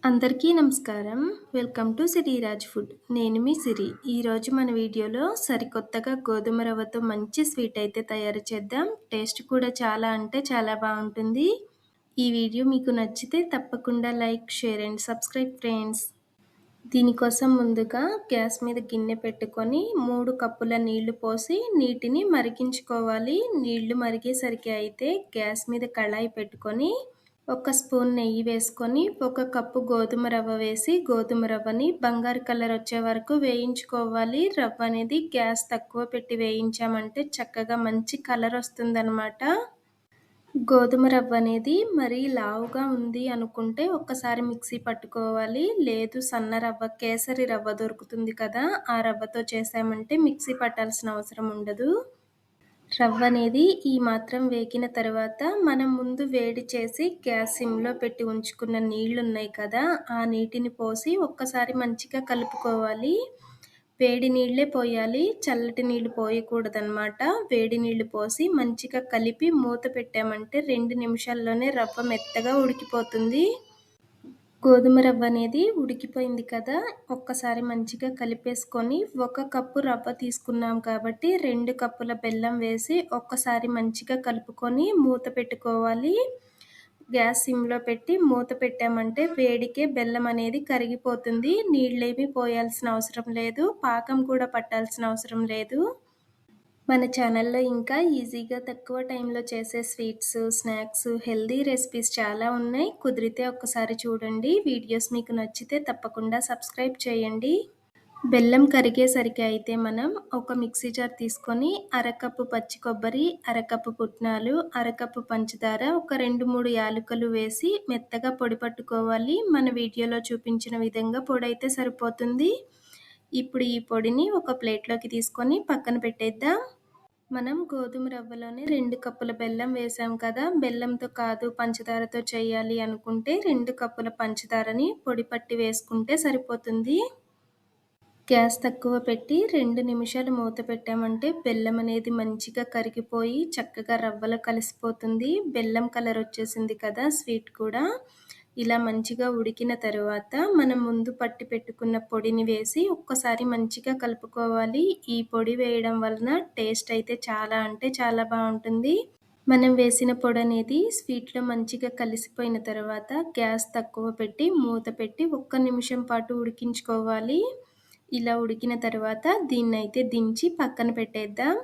అందరికీ నమస్కారం. Welcome to Siriraj food. నేను మీ సిరి. ఈరోజు మన వీడియోలో సరికొత్తగా గోధుమ రవ్వతో మంచి స్వీట్ అయితే తయారు చేద్దాం. టేస్ట్ కూడా చాలా అంటే చాలా బాగుంటుంది. ఈ వీడియో మీకు నచ్చితే తప్పకుండా like, share and subscribe friends. దీనికోసం ముందుగా గ్యాస్ మీద గిన్నె పెట్టుకొని 3 కప్పుల నీళ్లు పోసి నీటిని మరిగించుకోవాలి. నీళ్లు మరిగేసరికి అయితే గ్యాస్ మీద కళాయి పెట్టుకొని ఒక స్పూన్ నెయ్యి వేసుకొని ఒక కప్పు గోధుమ రవ్వ వేసి గోధుమ రవ్వని బంగారు కలర్ వచ్చే వరకు వేయించుకోవాలి. రవ్వ అనేది గ్యాస్ తక్కువ పెట్టి వేయించామంటే చక్కగా మంచి కలర్ వస్తుందన్నమాట. గోధుమ రవ్వ అనేది మరీ లావుగా ఉంది అనుకుంటే ఒక్కసారి మిక్సీ పట్టుకోవాలి. లేదు సన్న రవ్వ కేసరి రవ్వ దొరుకుతుంది కదా, ఆ రవ్వతో చేసామంటే మిక్సీ పట్టాల్సిన అవసరం ఉండదు. రవ్వ అనేది ఈ మాత్రం వేగిన తర్వాత మనం ముందు వేడి చేసి గ్యాస్ సిమ్లో పెట్టి ఉంచుకున్న నీళ్లు ఉన్నాయి కదా, ఆ నీటిని పోసి ఒక్కసారి మంచిగా కలుపుకోవాలి. వేడి నీళ్ళే పోయాలి, చల్లటి నీళ్ళు పోయకూడదనమాట. వేడి నీళ్ళు పోసి మంచిగా కలిపి మూత పెట్టామంటే 2 నిమిషాల్లోనే రవ్వ మెత్తగా ఉడికిపోతుంది. గోధుమ రవ్వ అనేది ఉడికిపోయింది కదా, ఒక్కసారి మంచిగా కలిపేసుకొని 1 కప్పు రవ్వ తీసుకున్నాం కాబట్టి 2 కప్పుల బెల్లం వేసి ఒక్కసారి మంచిగా కలుపుకొని మూత పెట్టుకోవాలి. గ్యాస్ సిమ్లో పెట్టి మూత పెట్టామంటే వేడికే బెల్లం అనేది కరిగిపోతుంది. నీళ్ళేమీ పోయాల్సిన అవసరం లేదు, పాకం కూడా పట్టాల్సిన అవసరం లేదు. మన ఛానల్లో ఇంకా ఈజీగా తక్కువ టైంలో చేసే స్వీట్స్, స్నాక్స్, హెల్దీ రెసిపీస్ చాలా ఉన్నాయి. కుదిరితే ఒక్కసారి చూడండి. వీడియోస్ మీకు నచ్చితే తప్పకుండా సబ్స్క్రైబ్ చేయండి. బెల్లం కరిగేసరికి అయితే మనం ఒక మిక్సీ జార్ తీసుకొని అరకప్పు పచ్చి కొబ్బరి, అరకప్పు పుట్నాలు, అరకప్పు పంచదార, ఒక 2-3 యాలకులు వేసి మెత్తగా పొడి పట్టుకోవాలి. మన వీడియోలో చూపించిన విధంగా పొడి అయితే సరిపోతుంది. ఇప్పుడు ఈ పొడిని ఒక ప్లేట్లోకి తీసుకొని పక్కన పెట్టేద్దాం. మనం గోధుమ రవ్వలోనే 2 కప్పుల బెల్లం వేసాం కదా, బెల్లంతో కాదు పంచదారతో చేయాలి అనుకుంటే 2 కప్పుల పంచదారని పొడి పట్టి వేసుకుంటే సరిపోతుంది. గ్యాస్ తక్కువ పెట్టి 2 నిమిషాలు మూత పెట్టామంటే బెల్లం అనేది మంచిగా కరిగిపోయి చక్కగా రవ్వలో కలిసిపోతుంది. బెల్లం కలర్ వచ్చేసింది కదా, స్వీట్ కూడా. ఇలా మంచిగా ఉడికిన తరువాత మనం ముందు పట్టి పెట్టుకున్న పొడిని వేసి ఒక్కసారి మంచిగా కలుపుకోవాలి. ఈ పొడి వేయడం వలన టేస్ట్ అయితే చాలా అంటే చాలా బాగుంటుంది. మనం వేసిన పొడి అనేది స్వీట్లో మంచిగా కలిసిపోయిన తర్వాత గ్యాస్ తక్కువ పెట్టి మూత పెట్టి 1 నిమిషం పాటు ఉడికించుకోవాలి. ఇలా ఉడికిన తర్వాత దీన్నైతే దించి పక్కన పెట్టేద్దాం.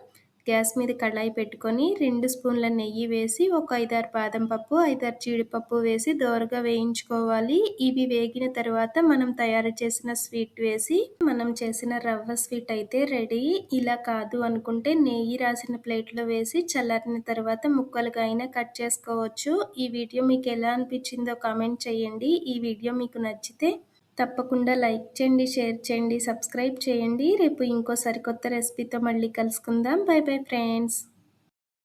గ్యాస్ మీద కళాయి పెట్టుకొని 2 స్పూన్ల నెయ్యి వేసి ఒక 5-6 బాదం పప్పు, 5-6 జీడిపప్పు వేసి దోరగా వేయించుకోవాలి. ఇవి వేగిన తర్వాత మనం తయారు చేసిన స్వీట్ వేసి మనం చేసిన రవ్వ స్వీట్ అయితే రెడీ. ఇలా కాదు అనుకుంటే నెయ్యి రాసిన ప్లేట్లో వేసి చల్లారిన తర్వాత ముక్కలుగా అయినా కట్ చేసుకోవచ్చు. ఈ వీడియో మీకు ఎలా అనిపించిందో కామెంట్ చేయండి. ఈ వీడియో మీకు నచ్చితే తప్పకుండా లైక్ చేయండి, షేర్ చేయండి, సబ్స్క్రైబ్ చేయండి. రేపు ఇంకో సరికొత్త రెసిపీతో మళ్ళీ కలుసుకుందాం. By bye friends.